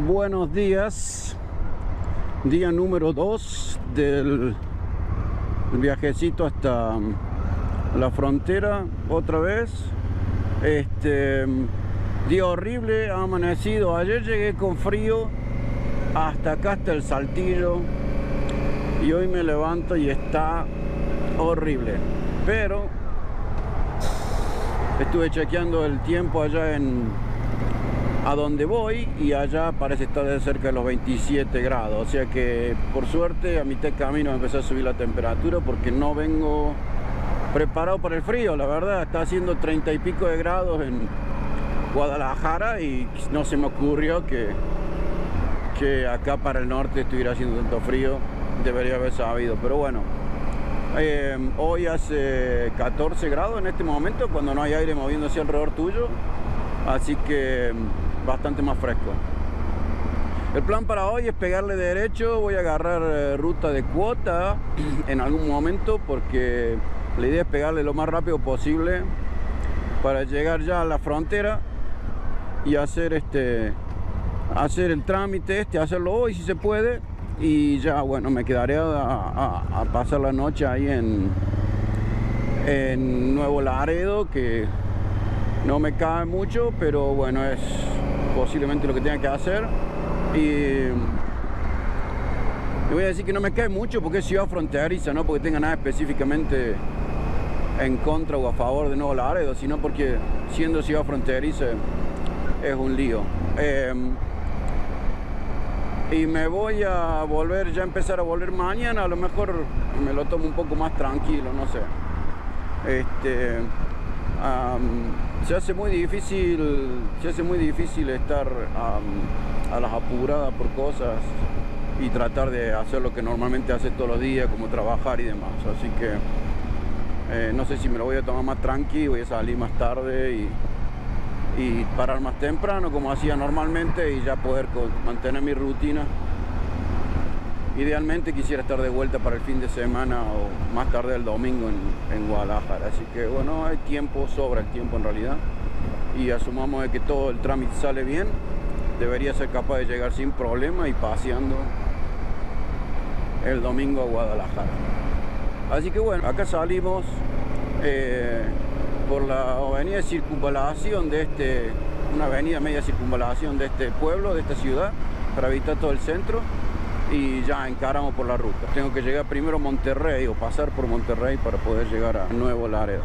Buenos días, día número 2 del viajecito hasta la frontera otra vez. Día horrible, ha amanecido. Ayer llegué con frío hasta acá, hasta el Saltillo, y hoy me levanto y está horrible. Pero estuve chequeando el tiempo allá a donde voy, y allá parece estar de cerca de los 27 grados, o sea que por suerte a mitad de camino empezó a subir la temperatura, porque no vengo preparado para el frío. La verdad, está haciendo 30 y pico de grados en Guadalajara y no se me ocurrió que acá para el norte estuviera haciendo tanto frío. Debería haber sabido, pero bueno. Hoy hace 14 grados en este momento, cuando no hay aire moviéndose alrededor tuyo, así que bastante más fresco. El plan para hoy es pegarle derecho. Voy a agarrar ruta de cuota en algún momento, porque la idea es pegarle lo más rápido posible para llegar ya a la frontera y hacer el trámite hacerlo hoy si se puede, y ya bueno, me quedaré a pasar la noche ahí en Nuevo Laredo, que no me cae mucho, pero bueno, es posiblemente lo que tenga que hacer. Y voy a decir que no me cae mucho porque es ciudad fronteriza, no porque tenga nada específicamente en contra o a favor de Nuevo Laredo, sino porque siendo ciudad fronteriza es un lío. Y me voy a volver, ya empezar a volver mañana. A lo mejor me lo tomo un poco más tranquilo, no sé. Se hace muy difícil estar a las apuradas por cosas y tratar de hacer lo que normalmente hace todos los días, como trabajar y demás. Así que no sé si me lo voy a tomar más tranqui, voy a salir más tarde y parar más temprano como hacía normalmente, y ya poder mantener mi rutina. Idealmente quisiera estar de vuelta para el fin de semana o más tarde el domingo en Guadalajara. Así que bueno, hay tiempo, sobra el tiempo en realidad, y asumamos de que todo el trámite sale bien. Debería ser capaz de llegar sin problema y paseando el domingo a Guadalajara. Así que bueno, acá salimos por la avenida de circunvalación una avenida media circunvalación de este pueblo, de esta ciudad, para evitar todo el centro, y ya encaramos por la ruta. Tengo que llegar primero a Monterrey o pasar por Monterrey para poder llegar a Nuevo Laredo.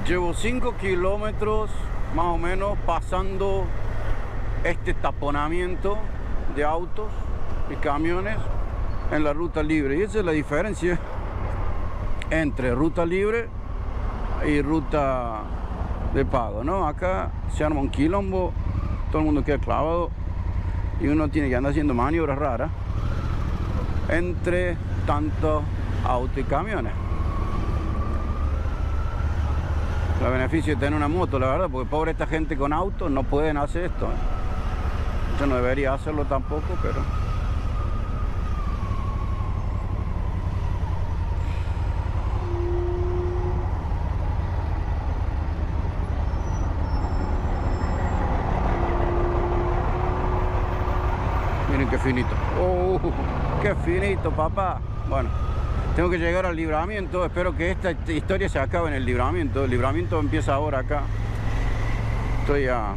Llevo 5 kilómetros más o menos pasando este taponamiento de autos y camiones en la ruta libre, y esa es la diferencia entre ruta libre y ruta de pago, ¿no? Acá se arma un quilombo, todo el mundo queda clavado y uno tiene que andar haciendo maniobras raras entre tanto auto y camiones. El beneficio de tener una moto, la verdad, porque pobre esta gente con autos no pueden hacer esto, Yo no debería hacerlo tampoco, pero miren qué finito. Qué finito, papá. Bueno, tengo que llegar al libramiento. Espero que esta historia se acabe en el libramiento. El libramiento empieza ahora acá. Estoy a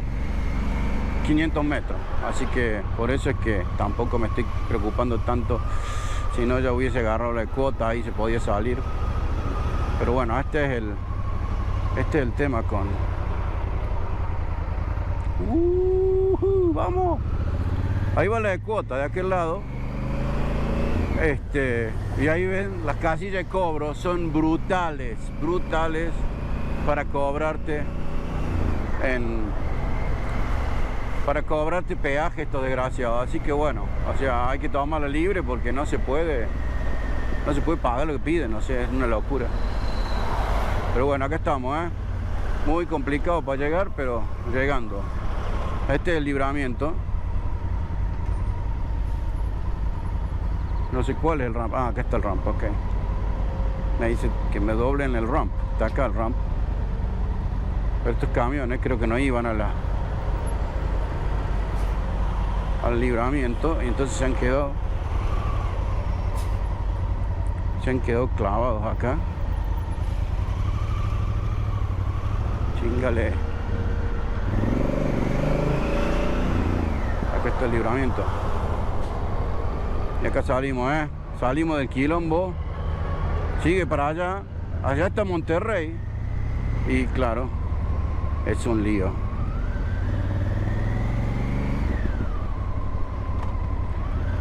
500 metros. Así que por eso es que tampoco me estoy preocupando tanto. Si no, ya hubiese agarrado la cuota, ahí se podía salir. Pero bueno, este es el tema con... ¡Vamos! Ahí va la de cuota, de aquel lado. Y ahí ven, las casillas de cobro son brutales para cobrarte peaje, estos desgraciados. Así que bueno, o sea, hay que tomarla libre, porque no se puede pagar lo que piden, o sea, es una locura. Pero bueno, acá estamos, muy complicado para llegar, pero llegando. Este es el libramiento. No sé cuál es el ramp. Ah, acá está el ramp, ok. Me dice que me doblen el ramp. Está acá el ramp. Pero estos camiones creo que no iban a al libramiento, y entonces se han quedado clavados acá. Chingale. Acá está el libramiento. Y acá salimos, salimos del quilombo. Sigue para allá. Allá está Monterrey. Y claro, es un lío.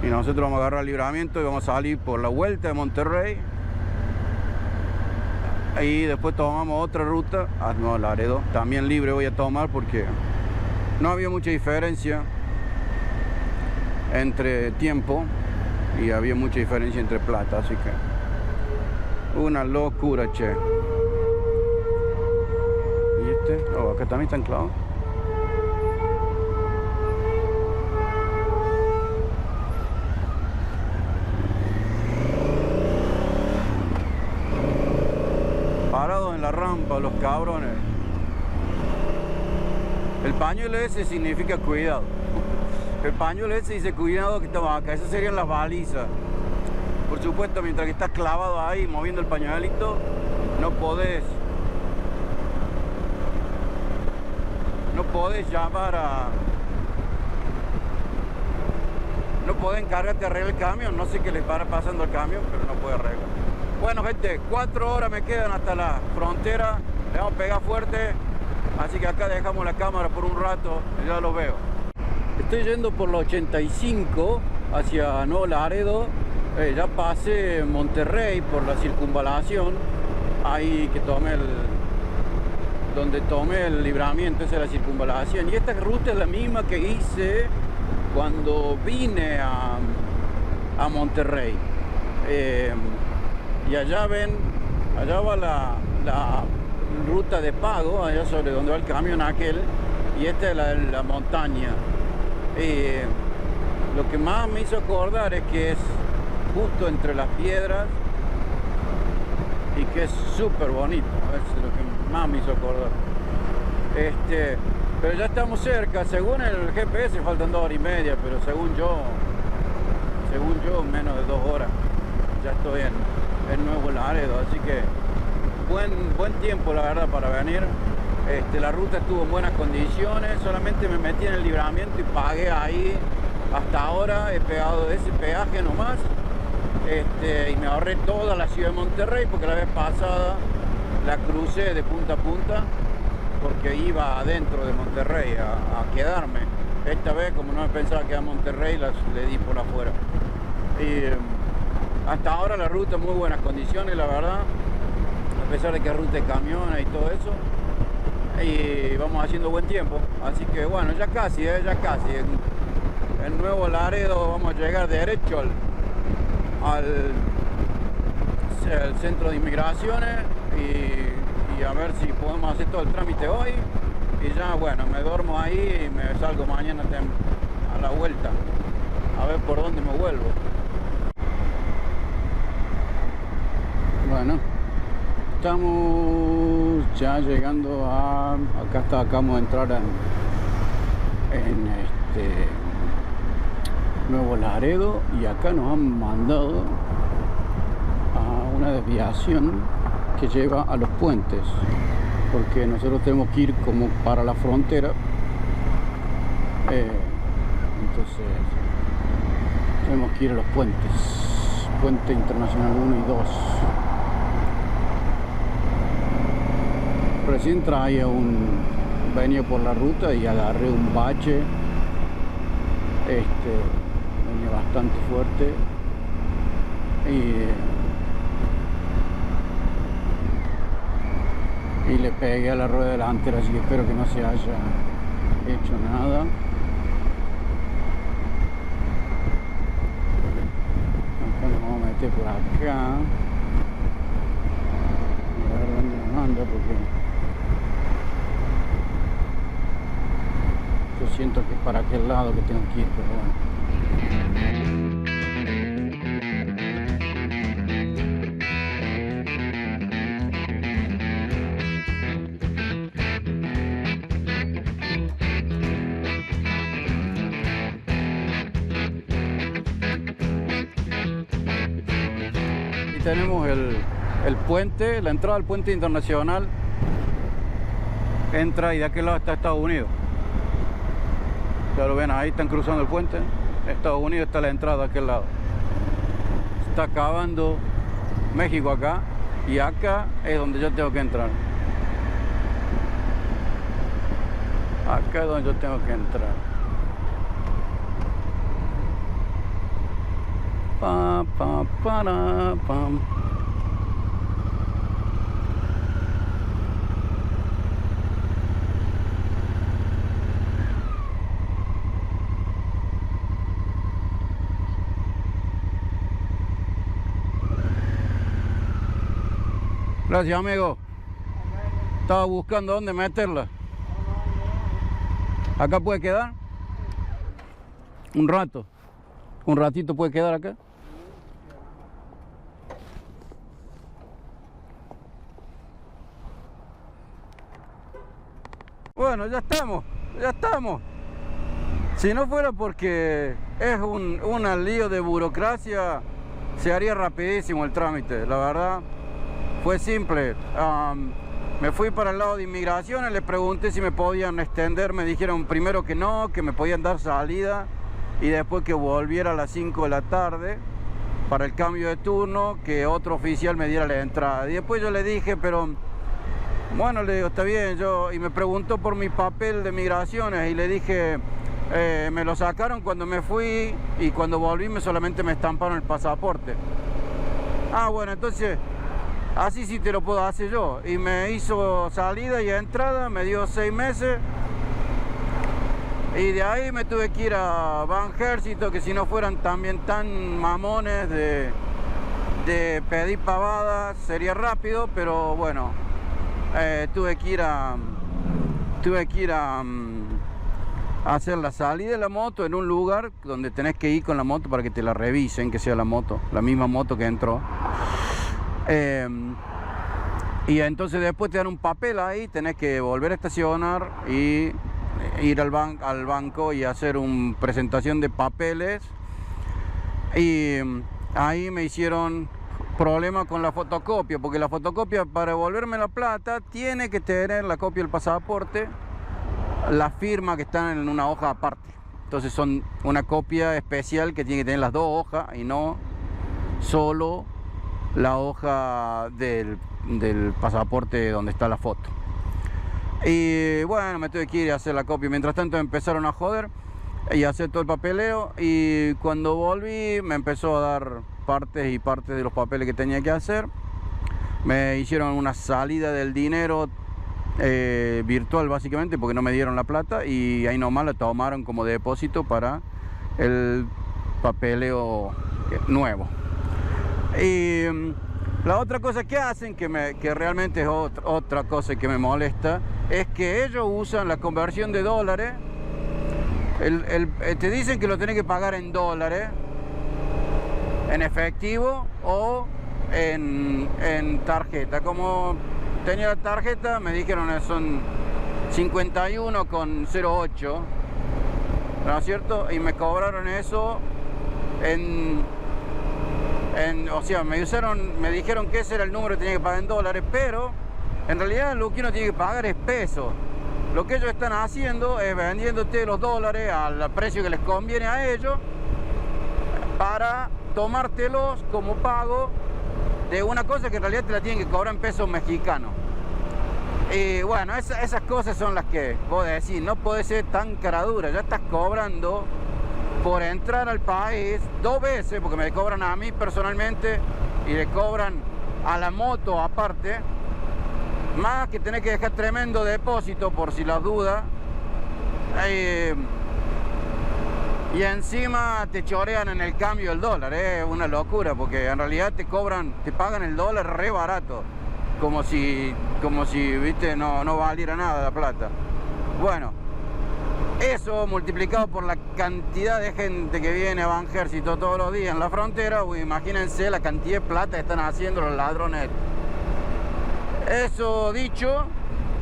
Y nosotros vamos a agarrar el libramiento y vamos a salir por la vuelta de Monterrey. Y después tomamos otra ruta a Nuevo Laredo. También libre voy a tomar porque no había mucha diferencia entre tiempo y había mucha diferencia entre plata. Así que una locura, che. ¿Y este? Oh, acá también está anclado. Parados en la rampa, los cabrones. El pañuelo ese significa cuidado. El pañuelo ese dice cuidado que estamos acá. Esas serían las balizas. Por supuesto, mientras que estás clavado ahí moviendo el pañuelito, no podés llamar a... No podés encargarte de arreglar el camión. No sé qué le para pasando al camión, pero no puede arreglar. Bueno, gente, 4 horas me quedan hasta la frontera. Le vamos a pegar fuerte. Así que acá dejamos la cámara por un rato y ya lo veo. Estoy yendo por la 85 hacia Nuevo Laredo. Ya pasé Monterrey por la circunvalación. Ahí que donde tomé el libramiento, esa es la circunvalación. Y esta ruta es la misma que hice cuando vine a Monterrey. Y allá ven, allá va la ruta de pago, allá sobre donde va el camión aquel, y esta es la montaña. Lo que más me hizo acordar es que es justo entre las piedras y que es súper bonito, es lo que más me hizo acordar. Pero ya estamos cerca, según el GPS faltan 2 horas y media, pero según yo menos de 2 horas ya estoy en Nuevo Laredo, así que buen tiempo la verdad para venir. La ruta estuvo en buenas condiciones, solamente me metí en el libramiento y pagué ahí. Hasta ahora he pegado ese peaje nomás, y me ahorré toda la ciudad de Monterrey, porque la vez pasada la crucé de punta a punta porque iba adentro de Monterrey a quedarme. Esta vez, como no me pensaba quedar en Monterrey, le di por afuera. Y hasta ahora la ruta en muy buenas condiciones, la verdad, a pesar de que es ruta de camiones y todo eso. Y vamos haciendo buen tiempo, así que bueno, ya casi. En Nuevo Laredo vamos a llegar derecho al centro de inmigraciones y a ver si podemos hacer todo el trámite hoy. Y ya, bueno, me duermo ahí y me salgo mañana a la vuelta, a ver por dónde me vuelvo. Bueno, estamos ya llegando a... acabamos de entrar en Nuevo Laredo, y acá nos han mandado a una desviación que lleva a los puentes, porque nosotros tenemos que ir como para la frontera. Entonces tenemos que ir a los puentes, Puente Internacional 1 y 2. Recién venía por la ruta y agarré un bache, venía bastante fuerte, y le pegué a la rueda delantera, así que espero que no se haya hecho nada. Acá nos vamos a meter por acá, a ver dónde nos manda, porque siento que es para aquel lado que tengo que ir, pero bueno. Y tenemos el puente, la entrada al puente internacional. Entra y de aquel lado está Estados Unidos. Ya lo ven, ahí están cruzando el puente. Estados Unidos está la entrada de aquel lado. Está acabando México acá. Y acá es donde yo tengo que entrar. Acá es donde yo tengo que entrar. Pa, pa, para, pam. Gracias, amigo. Estaba buscando dónde meterla. ¿Acá puede quedar? Un rato. Un ratito puede quedar acá. Bueno, ya estamos. Ya estamos. Si no fuera porque es un lío de burocracia, se haría rapidísimo el trámite, la verdad. Fue simple. Me fui para el lado de inmigraciones, les pregunté si me podían extender, me dijeron primero que no, que me podían dar salida y después que volviera a las 5 de la tarde para el cambio de turno, que otro oficial me diera la entrada. Y después yo le dije, pero bueno, le digo, está bien, y me preguntó por mi papel de migraciones y le dije, me lo sacaron cuando me fui y cuando volví solamente me estamparon el pasaporte. Ah, bueno, entonces así sí te lo puedo hacer yo. Y me hizo salida y entrada, me dio 6 meses. Y de ahí me tuve que ir a Banjército, que si no fueran también tan mamones de pedir pavadas, sería rápido, pero bueno, tuve que ir a hacer la salida de la moto en un lugar donde tenés que ir con la moto para que te la revisen, que sea la moto, la misma moto que entró. Y entonces después te dan un papel ahí, tenés que volver a estacionar y ir al banco y hacer una presentación de papeles. Y ahí me hicieron problema con la fotocopia, porque la fotocopia para devolverme la plata tiene que tener la copia del pasaporte, la firma que está en una hoja aparte. Entonces son una copia especial que tiene que tener las dos hojas y no solo la hoja del pasaporte donde está la foto. Y bueno, me tuve que ir a hacer la copia. Mientras tanto empezaron a joder y a hacer todo el papeleo, y cuando volví me empezó a dar partes y partes de los papeles que tenía que hacer. Me hicieron una salida del dinero virtual básicamente, porque no me dieron la plata, y ahí nomás la tomaron como depósito para el papeleo nuevo. Y la otra cosa que hacen, que realmente es otra cosa que me molesta, es que ellos usan la conversión de dólares. Te dicen que lo tenés que pagar en dólares, en efectivo o en tarjeta. Como tenía la tarjeta, me dijeron que son 51,08, ¿no es cierto? Y me cobraron eso o sea, me dijeron que ese era el número que tenía que pagar en dólares, pero en realidad lo que uno tiene que pagar es pesos. Lo que ellos están haciendo es vendiéndote los dólares al precio que les conviene a ellos para tomártelos como pago de una cosa que en realidad te la tienen que cobrar en pesos mexicanos. Y bueno, esas cosas son las que vos decís, no podés ser tan caradura, ya estás cobrando por entrar al país 2 veces, porque me cobran a mí personalmente y le cobran a la moto aparte, más que tenés que dejar tremendo depósito por si las dudas, y encima te chorean en el cambio del dólar. Es una locura, porque en realidad te pagan el dólar re barato, como si viste, no valiera nada la plata. Bueno, Eso multiplicado por la cantidad de gente que viene a Banjército todos los días en la frontera, pues imagínense la cantidad de plata que están haciendo los ladrones. Eso dicho,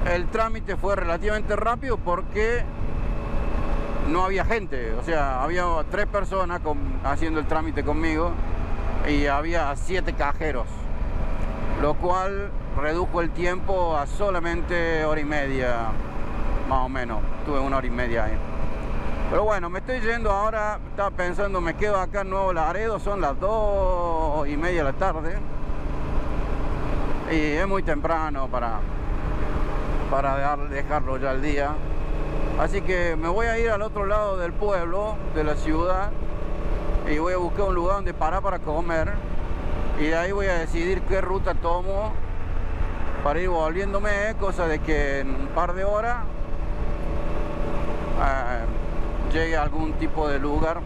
el trámite fue relativamente rápido porque no había gente, o sea, había 3 personas haciendo el trámite conmigo y había 7 cajeros, lo cual redujo el tiempo a solamente hora y media, más o menos. Tuve 1 hora y media ahí. Pero bueno, me estoy yendo ahora, estaba pensando, me quedo acá en Nuevo Laredo, son las 2:30 de la tarde y es muy temprano para dejarlo ya al día. Así que me voy a ir al otro lado del pueblo, de la ciudad, y voy a buscar un lugar donde parar para comer. Y de ahí voy a decidir qué ruta tomo para ir volviéndome, cosa de que en un par de horas llegue a algún tipo de lugar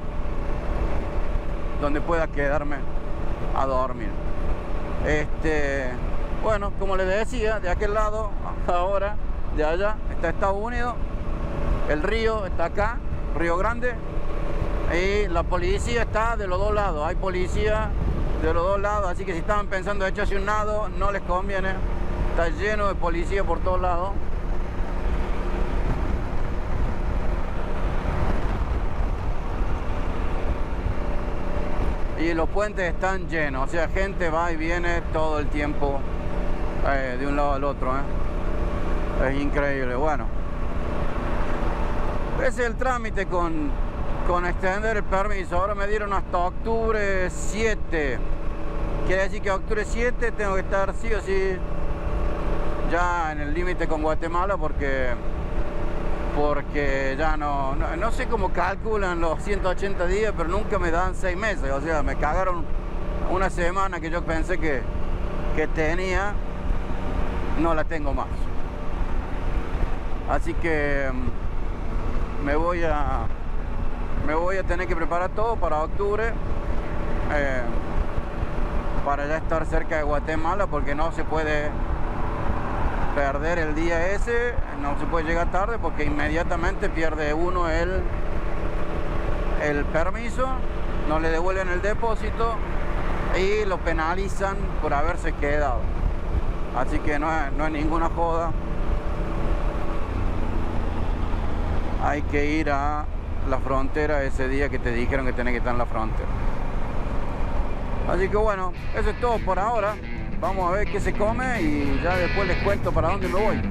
donde pueda quedarme a dormir. Bueno, como les decía, de aquel lado, ahora, de allá, está Estados Unidos. El río está acá, Río Grande, y la policía está de los dos lados. Hay policía de los dos lados, así que si estaban pensando en echarse un nado, no les conviene. Está lleno de policía por todos lados. Y los puentes están llenos, o sea, gente va y viene todo el tiempo de un lado al otro. Es increíble. Bueno, ese es el trámite con extender el permiso. Ahora me dieron hasta octubre 7. Quiere decir que a octubre 7 tengo que estar sí o sí ya en el límite con Guatemala, porque ya no sé cómo calculan los 180 días, pero nunca me dan 6 meses. O sea, me cagaron una semana que yo pensé que tenía, no la tengo más. Así que me voy a tener que preparar todo para octubre, para ya estar cerca de Guatemala, porque no se puede perder el día ese, no se puede llegar tarde porque inmediatamente pierde uno el permiso, no le devuelven el depósito y lo penalizan por haberse quedado. Así que no es ninguna joda. Hay que ir a la frontera ese día que te dijeron que tenés que estar en la frontera. Así que bueno, eso es todo por ahora. Vamos a ver qué se come y ya después les cuento para dónde me voy.